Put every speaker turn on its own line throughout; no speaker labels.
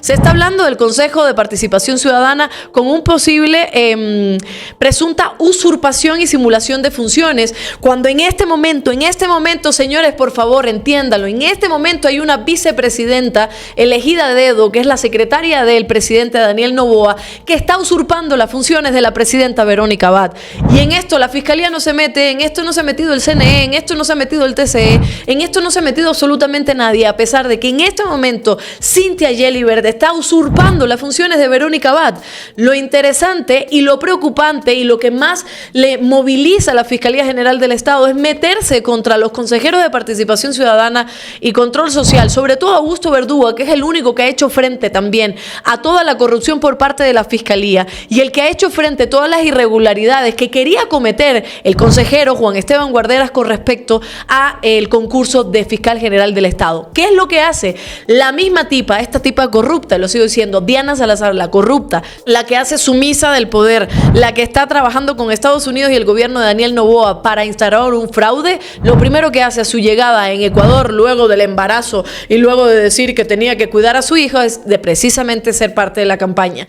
Se está hablando del Consejo de Participación Ciudadana con un posible presunta usurpación y simulación de funciones, cuando en este momento, señores, por favor, entiéndanlo, en este momento hay una vicepresidenta elegida a dedo, que es la secretaria del presidente Daniel Noboa, que está usurpando las funciones de la presidenta Verónica Abad. Y en esto la Fiscalía no se mete, en esto no se ha metido el CNE, en esto no se ha metido el TCE, en esto no se ha metido absolutamente nadie, a pesar de que en este momento Cynthia Gelibert está usurpando las funciones de Verónica Abad. Lo interesante y lo preocupante y lo que más le moviliza a la Fiscalía General del Estado es meterse contra los consejeros de Participación Ciudadana y Control Social, sobre todo Augusto Verdúa, que es el único que ha hecho frente también a toda la corrupción por parte de la Fiscalía y el que ha hecho frente a todas las irregularidades que quería cometer el consejero Juan Esteban Guarderas con respecto a el concurso de Fiscal General del Estado. ¿Qué es lo que hace? La misma tipa, esta tipa corrupta, lo sigo diciendo, Diana Salazar, la corrupta, la que hace sumisa del poder, la que está trabajando con Estados Unidos y el gobierno de Daniel Noboa para instaurar un fraude, lo primero que hace a su llegada en Ecuador, luego del embarazo y luego de decir que tenía que cuidar a su hijo, es de precisamente ser parte de la campaña.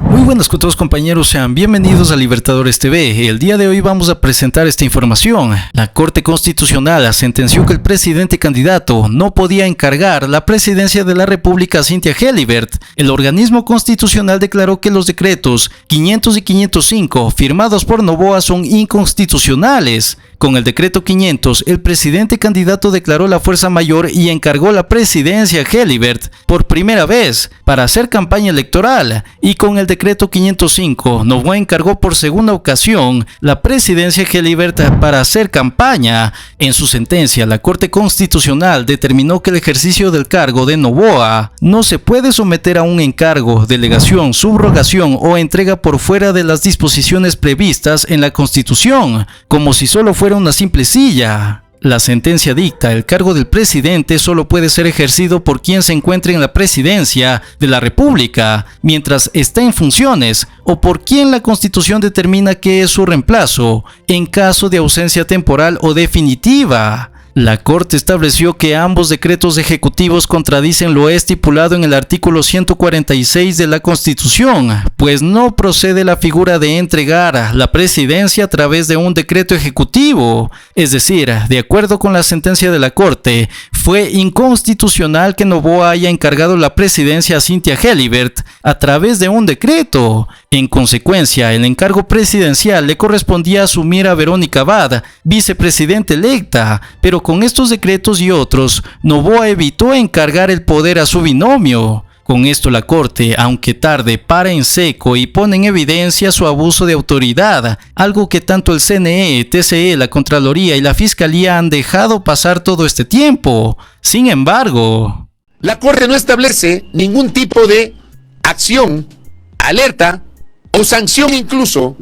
Muy buenas con todos, compañeros, sean bienvenidos a Libertadores TV. El día de hoy vamos a presentar esta información. La Corte Constitucional sentenció que el presidente candidato no podía encargar la presidencia de la República a Cynthia Gelibert. El organismo constitucional declaró que los decretos 500 y 505 firmados por Noboa son inconstitucionales. Con el decreto 500, el presidente candidato declaró la fuerza mayor y encargó la presidencia a Gelibert por primera vez para hacer campaña electoral, y con el decreto 505, Noboa encargó por segunda ocasión la presidencia a Gelibert para hacer campaña. En su sentencia, la Corte Constitucional determinó que el ejercicio del cargo de Noboa no se puede someter a un encargo, delegación, subrogación o entrega por fuera de las disposiciones previstas en la Constitución, como si solo fuera una simple silla. La sentencia dicta: el cargo del presidente solo puede ser ejercido por quien se encuentre en la presidencia de la República mientras está en funciones, o por quien la Constitución determina que es su reemplazo en caso de ausencia temporal o definitiva. La Corte estableció que ambos decretos ejecutivos contradicen lo estipulado en el artículo 146 de la Constitución, pues no procede la figura de entregar la presidencia a través de un decreto ejecutivo. Es decir, de acuerdo con la sentencia de la Corte, fue inconstitucional que Noboa haya encargado la presidencia a Cynthia Gelibert a través de un decreto. En consecuencia, el encargo presidencial le correspondía asumir a Verónica Abad, vicepresidenta electa, pero con estos decretos y otros, Noboa evitó encargar el poder a su binomio. Con esto la Corte, aunque tarde, para en seco y pone en evidencia su abuso de autoridad, algo que tanto el CNE, TCE, la Contraloría y la Fiscalía han dejado pasar todo este tiempo. Sin embargo,
la Corte no establece ningún tipo de acción, alerta o sanción incluso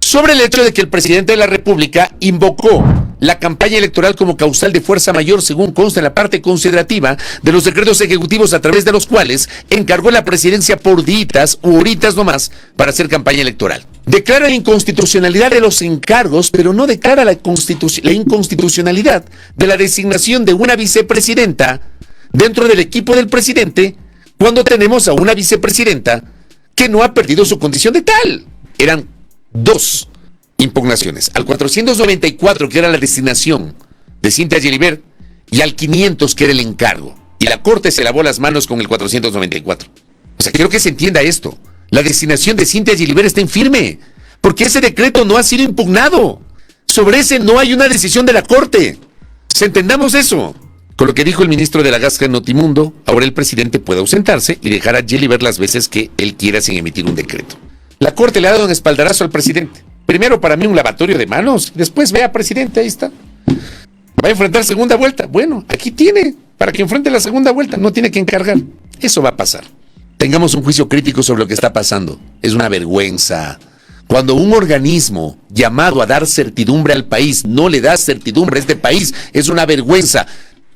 sobre el hecho de que el presidente de la República invocó la campaña electoral como causal de fuerza mayor, según consta en la parte considerativa de los decretos ejecutivos a través de los cuales encargó la presidencia por días u horitas nomás para hacer campaña electoral. Declara la inconstitucionalidad de los encargos, pero no declara la inconstitucionalidad de la designación de una vicepresidenta dentro del equipo del presidente, cuando tenemos a una vicepresidenta que no ha perdido su condición de tal. Eran dos impugnaciones: al 494, que era la designación de Cynthia Gelibert, y al 500, que era el encargo. Y la Corte se lavó las manos con el 494. O sea, quiero que se entienda esto. La designación de Cynthia Gelibert está en firme, porque ese decreto no ha sido impugnado. Sobre ese no hay una decisión de la Corte. Entendamos eso. Con lo que dijo el ministro de la Gasca en Notimundo, ahora el presidente puede ausentarse y dejar a Gelibert las veces que él quiera sin emitir un decreto. La Corte le ha dado un espaldarazo al presidente. Primero, para mí, un lavatorio de manos. Después, vea, presidente, ahí está. Va a enfrentar segunda vuelta. Bueno, aquí tiene, para que enfrente la segunda vuelta. No tiene que encargar. Eso va a pasar. Tengamos un juicio crítico sobre lo que está pasando. Es una vergüenza. Cuando un organismo llamado a dar certidumbre al país no le da certidumbre a este país, es una vergüenza.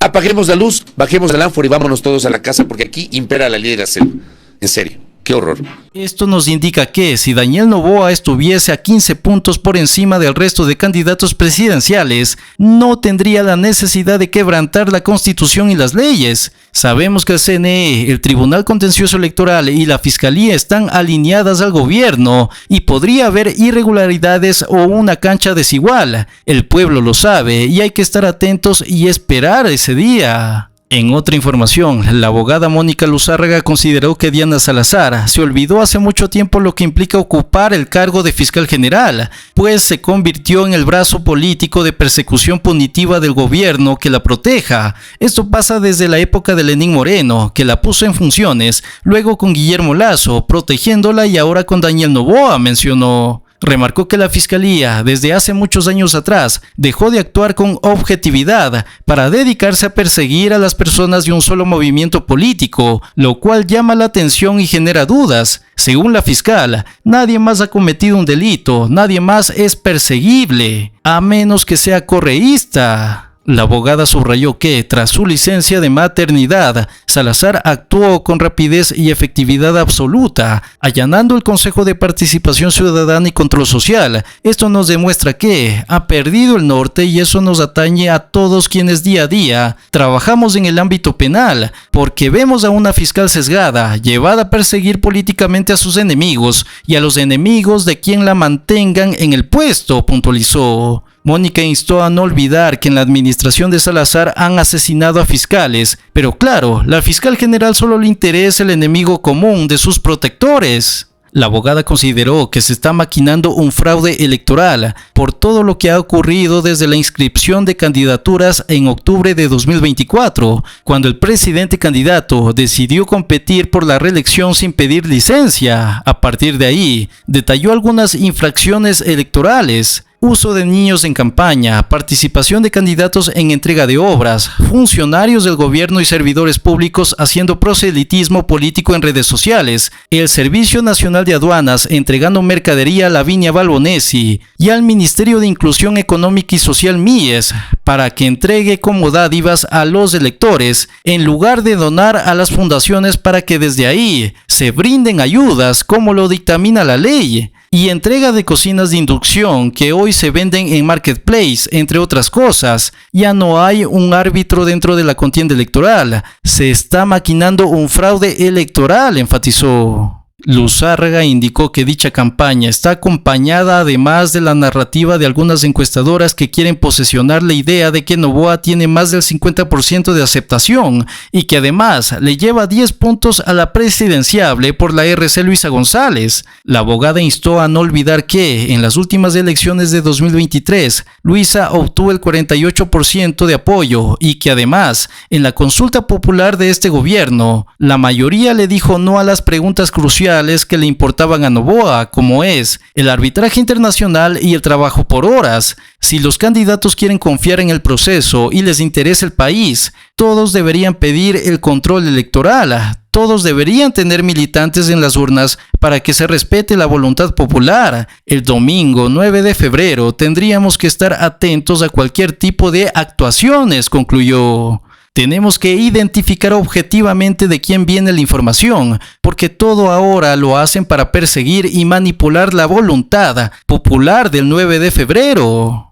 Apaguemos la luz, bajemos el ánfora y vámonos todos a la casa, porque aquí impera la ley de la selva. En serio. Qué horror.
Esto nos indica que si Daniel Noboa estuviese a 15 puntos por encima del resto de candidatos presidenciales, no tendría la necesidad de quebrantar la Constitución y las leyes. Sabemos que el CNE, el Tribunal Contencioso Electoral y la Fiscalía están alineadas al gobierno y podría haber irregularidades o una cancha desigual. El pueblo lo sabe y hay que estar atentos y esperar ese día. En otra información, la abogada Mónica Luzárraga consideró que Diana Salazar se olvidó hace mucho tiempo lo que implica ocupar el cargo de fiscal general, pues se convirtió en el brazo político de persecución punitiva del gobierno que la proteja. Esto pasa desde la época de Lenín Moreno, que la puso en funciones, luego con Guillermo Lasso, protegiéndola, y ahora con Daniel Noboa, mencionó. Remarcó que la Fiscalía, desde hace muchos años atrás, dejó de actuar con objetividad para dedicarse a perseguir a las personas de un solo movimiento político, lo cual llama la atención y genera dudas. Según la fiscal, nadie más ha cometido un delito, nadie más es perseguible, a menos que sea correísta. La abogada subrayó que, tras su licencia de maternidad, Salazar actuó con rapidez y efectividad absoluta, allanando el Consejo de Participación Ciudadana y Control Social. Esto nos demuestra que ha perdido el norte y eso nos atañe a todos quienes día a día trabajamos en el ámbito penal, porque vemos a una fiscal sesgada, llevada a perseguir políticamente a sus enemigos y a los enemigos de quien la mantengan en el puesto, puntualizó. Mónica instó a no olvidar que en la administración de Salazar han asesinado a fiscales, pero claro, la fiscal general solo le interesa el enemigo común de sus protectores. La abogada consideró que se está maquinando un fraude electoral por todo lo que ha ocurrido desde la inscripción de candidaturas en octubre de 2024, cuando el presidente candidato decidió competir por la reelección sin pedir licencia. A partir de ahí, detalló algunas infracciones electorales: uso de niños en campaña, participación de candidatos en entrega de obras, funcionarios del gobierno y servidores públicos haciendo proselitismo político en redes sociales, el Servicio Nacional de Aduanas entregando mercadería a Lavinia Balbonesi y al Ministerio de Inclusión Económica y Social MIES para que entregue como dádivas a los electores en lugar de donar a las fundaciones para que desde ahí se brinden ayudas como lo dictamina la ley, y entrega de cocinas de inducción que hoy se venden en Marketplace, entre otras cosas. Ya no hay un árbitro dentro de la contienda electoral. Se está maquinando un fraude electoral, enfatizó. Luzárraga indicó que dicha campaña está acompañada además de la narrativa de algunas encuestadoras que quieren posesionar la idea de que Noboa tiene más del 50% de aceptación y que además le lleva 10 puntos a la presidenciable por la RC Luisa González. La abogada instó a no olvidar que en las últimas elecciones de 2023, Luisa obtuvo el 48% de apoyo y que además, en la consulta popular de este gobierno, la mayoría le dijo no a las preguntas cruciales que le importaban a Noboa, como es el arbitraje internacional y el trabajo por horas. Si los candidatos quieren confiar en el proceso y les interesa el país, todos deberían pedir el control electoral. Todos deberían tener militantes en las urnas para que se respete la voluntad popular. El domingo 9 de febrero tendríamos que estar atentos a cualquier tipo de actuaciones, concluyó. Tenemos que identificar objetivamente de quién viene la información, porque todo ahora lo hacen para perseguir y manipular la voluntad popular del 9 de febrero.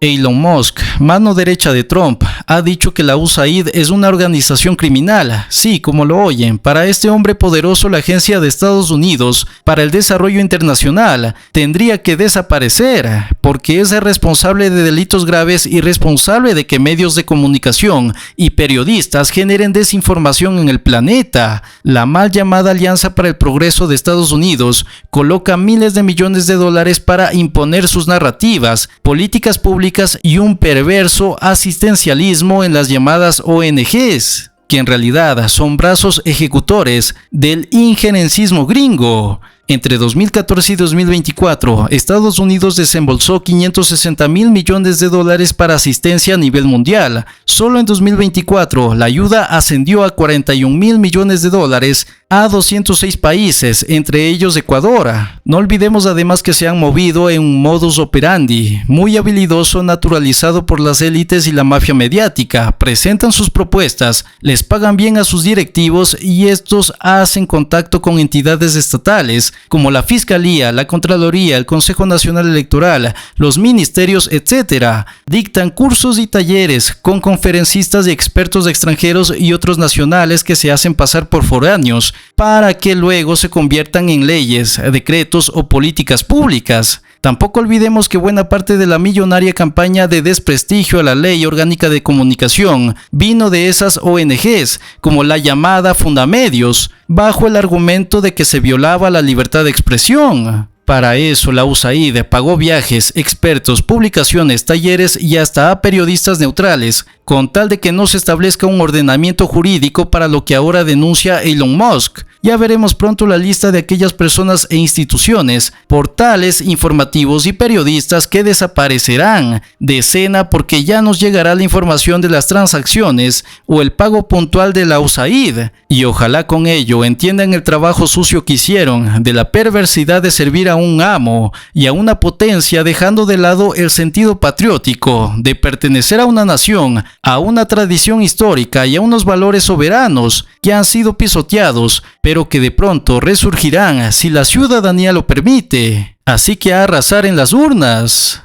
Elon Musk, mano derecha de Trump, ha dicho que la USAID es una organización criminal. Sí, como lo oyen, para este hombre poderoso la Agencia de Estados Unidos para el Desarrollo Internacional tendría que desaparecer, porque es responsable de delitos graves y responsable de que medios de comunicación y periodistas generen desinformación en el planeta. La mal llamada Alianza para el Progreso de Estados Unidos coloca miles de millones de dólares para imponer sus narrativas, políticas públicas y un perverso asistencialismo en las llamadas ONGs, que en realidad son brazos ejecutores del injerencismo gringo. Entre 2014 y 2024, Estados Unidos desembolsó 560.000 millones de dólares para asistencia a nivel mundial. Solo en 2024, la ayuda ascendió a 41.000 millones de dólares a 206 países, entre ellos Ecuador. No olvidemos además que se han movido en un modus operandi muy habilidoso naturalizado por las élites y la mafia mediática. Presentan sus propuestas, les pagan bien a sus directivos y estos hacen contacto con entidades estatales como la Fiscalía, la Contraloría, el Consejo Nacional Electoral, los ministerios, etc. Dictan cursos y talleres con conferencistas y expertos extranjeros y otros nacionales que se hacen pasar por foráneos para que luego se conviertan en leyes, decretos o políticas públicas. Tampoco olvidemos que buena parte de la millonaria campaña de desprestigio a la Ley Orgánica de Comunicación vino de esas ONGs, como la llamada Fundamedios, bajo el argumento de que se violaba la libertad de expresión. Para eso la USAID pagó viajes, expertos, publicaciones, talleres y hasta a periodistas neutrales, con tal de que no se establezca un ordenamiento jurídico para lo que ahora denuncia Elon Musk. Ya veremos pronto la lista de aquellas personas e instituciones, portales informativos y periodistas que desaparecerán de escena porque ya nos llegará la información de las transacciones o el pago puntual de la USAID. Y ojalá con ello entiendan el trabajo sucio que hicieron de la perversidad de servir a un amo y a una potencia, dejando de lado el sentido patriótico de pertenecer a una nación, a una tradición histórica y a unos valores soberanos que han sido pisoteados, pero que de pronto resurgirán si la ciudadanía lo permite. Así que a arrasar en las urnas.